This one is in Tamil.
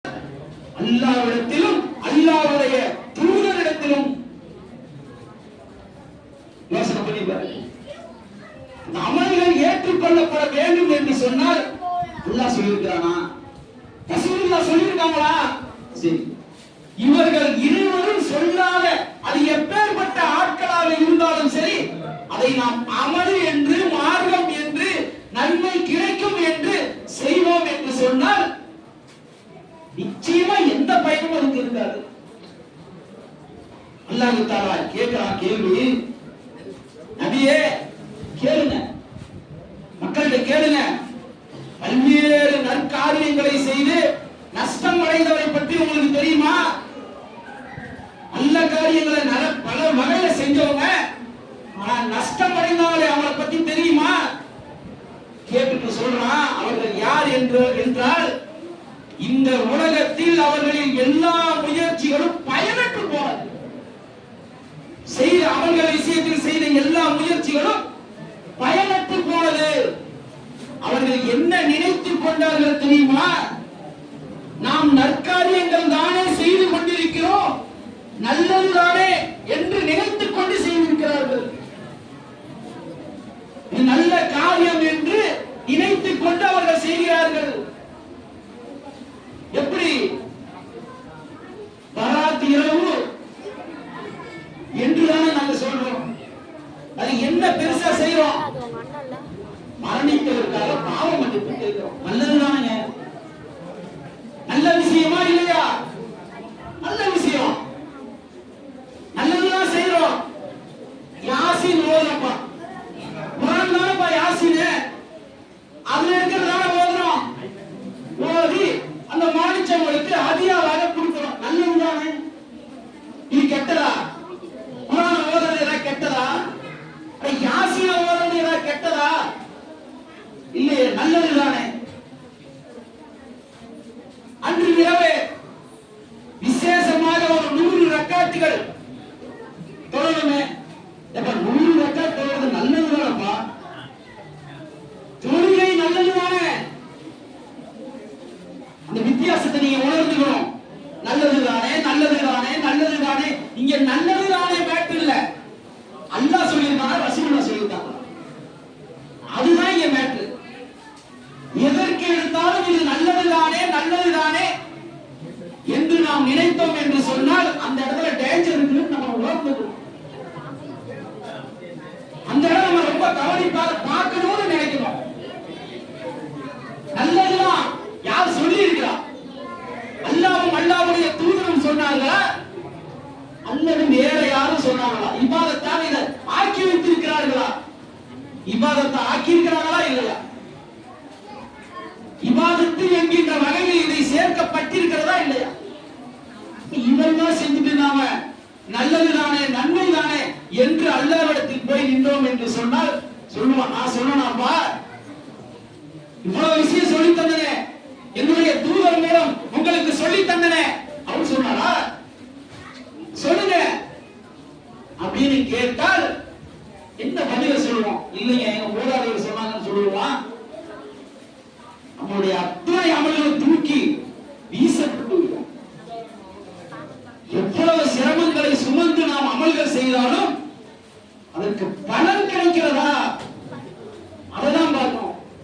அல்லாஹ்விடத்திலும் அல்லாஹ்வுடைய தூதரிடத்திலும் யோசனை பண்ணி பாருங்க. அமல்கள் ஏற்றுக்கொள்ளப்பட வேண்டும் என்று சொன்னால் அல்லாஹ் சொல்லியிருக்கிறானா? ரசூலுல்லாஹ் சொல்லியிருக்காங்களா? சரி, இவர்கள் இருவரும் சொல்லாத அது எப்பேற்பட்ட ஆட்களாக இருந்தாலும் சரி, அதை நாம் அமல் என்று, மார்க்கம் என்று, நன்மை கிடைக்கும் என்று செய்வோம் என்று சொன்னால் நிச்சயமா எந்த பயனும் அதுக்கு இருக்காது. அல்லாஹ் தஆலா கேட்கிறான் கேள்வி, நபியே கேளுங்க, மக்கள்கிட்ட கேளுங்க, பல்வேறு நற்காரியங்களை செய்து நஷ்டம் அடைந்தவரை பற்றி உங்களுக்கு தெரியுமா? நல்ல காரியங்களை பல வகையில செஞ்சவங்க ஆனா நஷ்டம் அடைந்தவரை அவங்களை பத்தி தெரியுமா? கேட்டுட்டு சொல்றான், அவர்கள் யார் என்றால் இந்த உலகத்தில் அவர்களின் எல்லா முயற்சிகளும் பயனற்று போனது. செய்த அவர்கள் விஷயத்தில் செய்த எல்லா முயற்சிகளும் பயனற்று போனது. அவர்கள் என்ன நினைத்துக் கொண்டார்கள் தெரியுமா? நாம் நற்காரியங்கள் தானே செய்து கொண்டிருக்கிறோம், நல்லதுதானே என்று நினைத்துக் கொண்டு செய்திருக்கிறார்கள். நல்ல காரியம் என்று நினைத்துக் கொண்டு அவர்கள் செய்கிறார்கள். எப்படி பராத் இரவு என்றுதானே நாங்க சொல்றோம். அது என்ன பெருசா செய்யறோம்? மரணித்ததற்காக பாவ மன்னிப்பு கேட்கிறோம். நல்லதுதானே? நல்ல விஷயமா இல்லையா? நல்ல விஷயம், நல்லதுதான் செய்யறோம். யாசின் ஓதுறப்பா, குர்ஆன் தானப்பா யாசின், அதுல இருக்கிறதான ஓதுறோம். ஓதி அந்த மாணிச்சவங்களுக்கு ஹதியாவாக கொடுக்கிறோம். நல்லதுதானே? இது கெட்டதா? குர்ஆன் ஓதுறது ஏதாவது கெட்டதா? யாசின் ஓதுறது ஏதாவது கெட்டதா? இல்லையே, நல்லதுதானே? அன்று இரவே விசேஷமாக ஒரு 100 ரக்காத்துகள் தொழணுமே. 100 ரக்காத் தொழுவது நல்லதுதானப்பா, தொழுகை நல்லதுதானே? அந்த வித்தியாசத்தை நீங்க உணர்ந்துக்கணும். நல்லதுதானே, நல்லதுதானே, நல்லதுதானே. இங்க நல்லதுதானே மேட்டர் இல்ல, அல்லாஹ் சொல்லியிருக்காங்க, ரசூலுல்லாஹ் சொல்லியிருக்காங்க, அதுதான் இங்க மேட்டர். எதற்கு எடுத்தாலும் இது நல்லதுதானே, நல்லதுதானே என்று நாம் நினைத்தோம் என்று சொன்னால் அந்த இடத்துல டேஞ்சர் இருக்குன்னு நம்ம உணர்ந்துக்கணும். அந்த இடம் நம்ம ரொம்ப கவனிப்பாக பார்க்கணும்னு நினைக்கணும். நல்லதுதான் யார் சொல்லி இருக்கிறா? அல்லாஹ்வும் அல்லாஹ்வுடைய தூதரும் சொன்னார்களா அல்லது வேற யாரும் சொன்னாங்களா? இபாதத்தாக இதை ஆக்கி வைத்திருக்கிறார்களா? இபாதத்தை ஆக்கி இருக்கிறார்களா இல்லையா? இபாதத்து என்கின்ற வகையில் இதை சேர்க்கப்பட்டிருக்கிறதா இல்லையா? இவெல்லாம் செஞ்சுட்டு நாம நல்லதுதானே, நன்மைதானே என்று அல்லாஹ்விடத்தில் போய் நின்றோம் என்று சொன்னால் சொல்லுவான், நான் சொன்னேனாப்பா, இவ்வளவு விஷயம் சொல்லி தந்தனே, என்னுடைய தூதர் மூலம் உங்களுக்கு சொல்லி தந்தனே, அவர் சொன்னாரா? சொல்லுங்க அப்படின்னு கேட்டால் என்ன பதில சொல்லுவோம்? இல்லைங்க, எங்க மூதாதையர் சொன்னாங்கன்னு சொல்லுவான். நம்முடைய அத்தனை அமல்களை தூக்கி வீசப்பட்டு விடும். எவ்வளவு சிரமங்களை சுமந்து நாம் அமல்கள் செய்தாலும்